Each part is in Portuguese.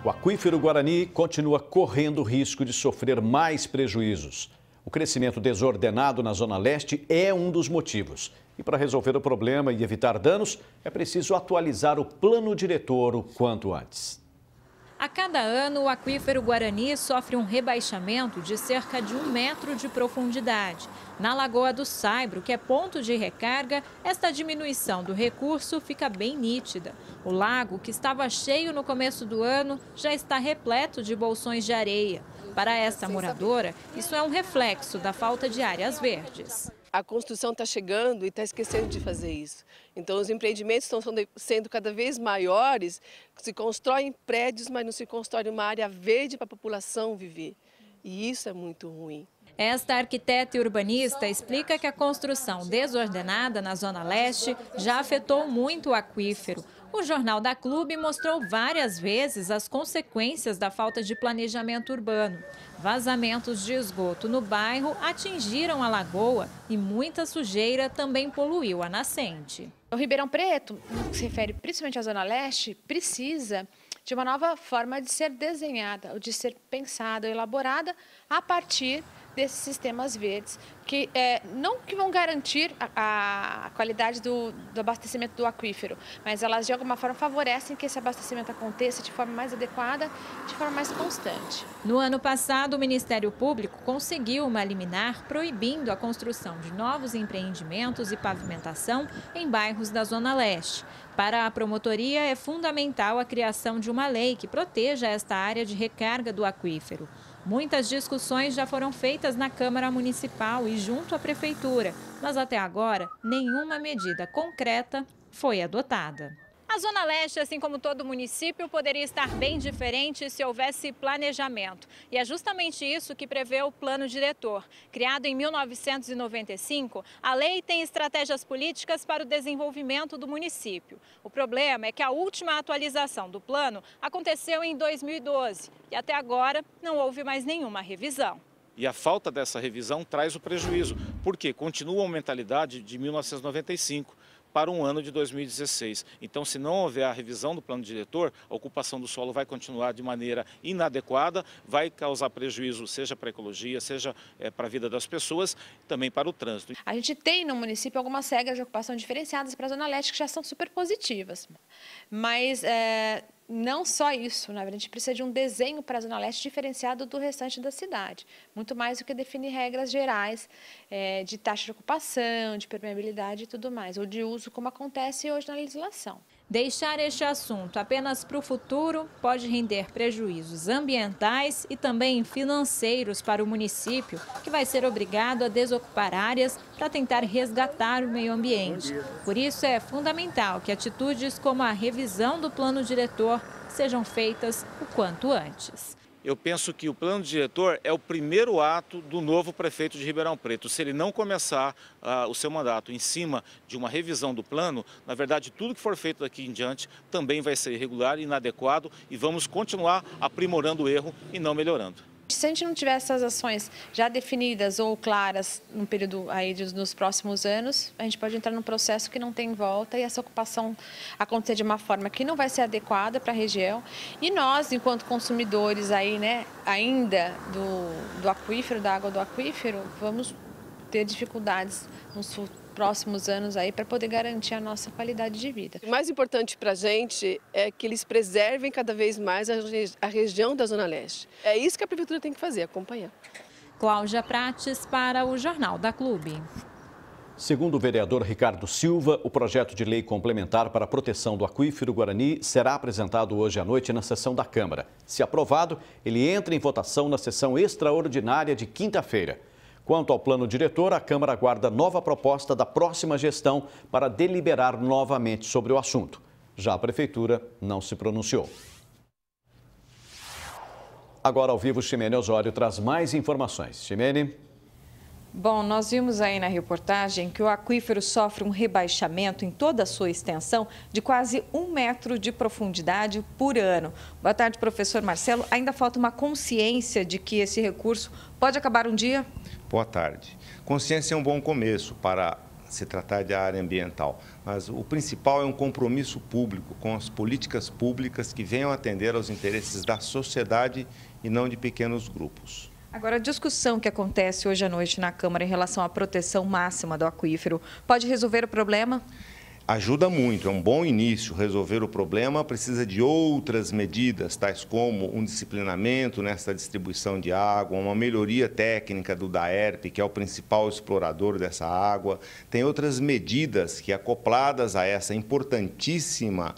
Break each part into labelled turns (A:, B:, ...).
A: O aquífero Guarani continua correndo risco de sofrer mais prejuízos. O crescimento desordenado na Zona Leste é um dos motivos. E para resolver o problema e evitar danos, é preciso atualizar o plano diretor o quanto antes.
B: A cada ano, o aquífero Guarani sofre um rebaixamento de cerca de 1 metro de profundidade. Na Lagoa do Saibro, que é ponto de recarga, esta diminuição do recurso fica bem nítida. O lago, que estava cheio no começo do ano, já está repleto de bolsões de areia. Para essa moradora, isso é um reflexo da falta de áreas verdes.
C: A construção está chegando e está esquecendo de fazer isso. Então, os empreendimentos estão sendo cada vez maiores, se constroem prédios, mas não se constrói uma área verde para a população viver. E isso é muito ruim.
B: Esta arquiteta e urbanista explica que a construção desordenada na Zona Leste já afetou muito o aquífero. O Jornal da Clube mostrou várias vezes as consequências da falta de planejamento urbano. Vazamentos de esgoto no bairro atingiram a lagoa e muita sujeira também poluiu a nascente.
D: O Ribeirão Preto, no que se refere principalmente à Zona Leste, precisa de uma nova forma de ser desenhada, ou de ser pensada, elaborada a partir desses sistemas verdes, que não que vão garantir a qualidade do abastecimento do aquífero, mas elas de alguma forma favorecem que esse abastecimento aconteça de forma mais adequada, de forma mais constante.
B: No ano passado, o Ministério Público conseguiu uma liminar proibindo a construção de novos empreendimentos e pavimentação em bairros da Zona Leste. Para a promotoria, é fundamental a criação de uma lei que proteja esta área de recarga do aquífero. Muitas discussões já foram feitas na Câmara Municipal e junto à Prefeitura, mas até agora nenhuma medida concreta foi adotada. A Zona Leste, assim como todo município, poderia estar bem diferente se houvesse planejamento. E é justamente isso que prevê o Plano Diretor. Criado em 1995, a lei tem estratégias políticas para o desenvolvimento do município. O problema é que a última atualização do plano aconteceu em 2012 e até agora não houve mais nenhuma revisão.
E: E a falta dessa revisão traz o prejuízo, porque continua a mentalidade de 1995. Para um ano de 2016. Então, se não houver a revisão do plano diretor, a ocupação do solo vai continuar de maneira inadequada, vai causar prejuízo, seja para a ecologia, seja para a vida das pessoas, também para o trânsito.
D: A gente tem no município algumas regras de ocupação diferenciadas para a Zona Leste que já são super positivas, mas não só isso, na verdade, a gente precisa de um desenho para a Zona Leste diferenciado do restante da cidade. Muito mais do que definir regras gerais de taxa de ocupação, de permeabilidade e tudo mais, ou de uso, como acontece hoje na legislação.
B: Deixar este assunto apenas para o futuro pode render prejuízos ambientais e também financeiros para o município, que vai ser obrigado a desocupar áreas para tentar resgatar o meio ambiente. Por isso é fundamental que atitudes como a revisão do plano diretor sejam feitas o quanto antes.
E: Eu penso que o plano diretor é o primeiro ato do novo prefeito de Ribeirão Preto. Se ele não começar o seu mandato em cima de uma revisão do plano, na verdade, tudo que for feito daqui em diante também vai ser irregular, inadequado e vamos continuar aprimorando o erro e não melhorando.
D: Se a gente não tiver essas ações já definidas ou claras no período aí nos próximos anos, a gente pode entrar num processo que não tem volta e essa ocupação acontecer de uma forma que não vai ser adequada para a região. E nós, enquanto consumidores aí, né, ainda do aquífero, da água do aquífero, vamos ter dificuldades nos próximos anos aí para poder garantir a nossa qualidade de vida.
C: O mais importante para a gente é que eles preservem cada vez mais a região da Zona Leste. É isso que a Prefeitura tem que fazer, acompanhar.
B: Cláudia Prates para o Jornal da Clube.
A: Segundo o vereador Ricardo Silva, o projeto de lei complementar para a proteção do aquífero Guarani será apresentado hoje à noite na sessão da Câmara. Se aprovado, ele entra em votação na sessão extraordinária de quinta-feira. Quanto ao plano diretor, a Câmara aguarda nova proposta da próxima gestão para deliberar novamente sobre o assunto. Já a Prefeitura não se pronunciou. Agora, ao vivo, Ximene Osório traz mais informações. Ximene.
F: Bom, nós vimos aí na reportagem que o aquífero sofre um rebaixamento em toda a sua extensão de quase 1 metro de profundidade por ano. Boa tarde, professor Marcelo. Ainda falta uma consciência de que esse recurso pode acabar um dia?
G: Boa tarde. Consciência é um bom começo para se tratar de área ambiental. Mas o principal é um compromisso público com as políticas públicas que venham atender aos interesses da sociedade e não de pequenos grupos.
F: Agora, a discussão que acontece hoje à noite na Câmara em relação à proteção máxima do aquífero pode resolver o problema?
G: Ajuda muito, é um bom início. Resolver o problema precisa de outras medidas, tais como um disciplinamento nessa distribuição de água, uma melhoria técnica do DAERP, que é o principal explorador dessa água. Tem outras medidas que, acopladas a essa importantíssima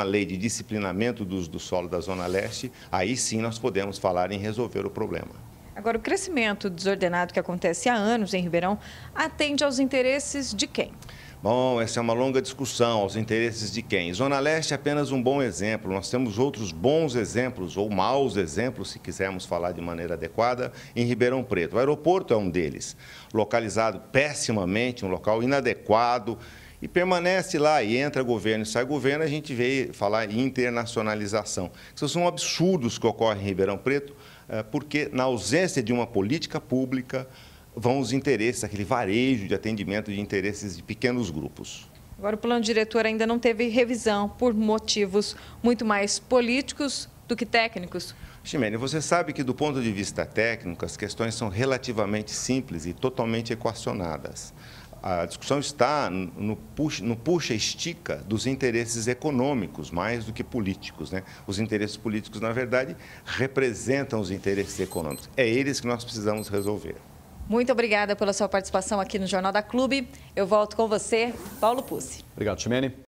G: lei de disciplinamento do uso do solo da Zona Leste, aí sim nós podemos falar em resolver o problema.
F: Agora, o crescimento desordenado que acontece há anos em Ribeirão atende aos interesses de quem?
G: Bom, essa é uma longa discussão, aos interesses de quem? Zona Leste é apenas um bom exemplo. Nós temos outros bons exemplos, ou maus exemplos, se quisermos falar de maneira adequada, em Ribeirão Preto. O aeroporto é um deles, localizado pessimamente, um local inadequado, e permanece lá, e entra governo e sai governo, a gente veio falar em internacionalização. Esses são absurdos que ocorrem em Ribeirão Preto, porque na ausência de uma política pública, vão os interesses, aquele varejo de atendimento de interesses de pequenos grupos.
F: Agora, o plano diretor ainda não teve revisão por motivos muito mais políticos do que técnicos.
G: Ximene, você sabe que do ponto de vista técnico, as questões são relativamente simples e totalmente equacionadas. A discussão está no puxa-estica dos interesses econômicos, mais do que políticos, né? Os interesses políticos, na verdade, representam os interesses econômicos. É eles que nós precisamos resolver.
F: Muito obrigada pela sua participação aqui no Jornal da Clube. Eu volto com você, Paulo Pucci.
A: Obrigado, Ximene.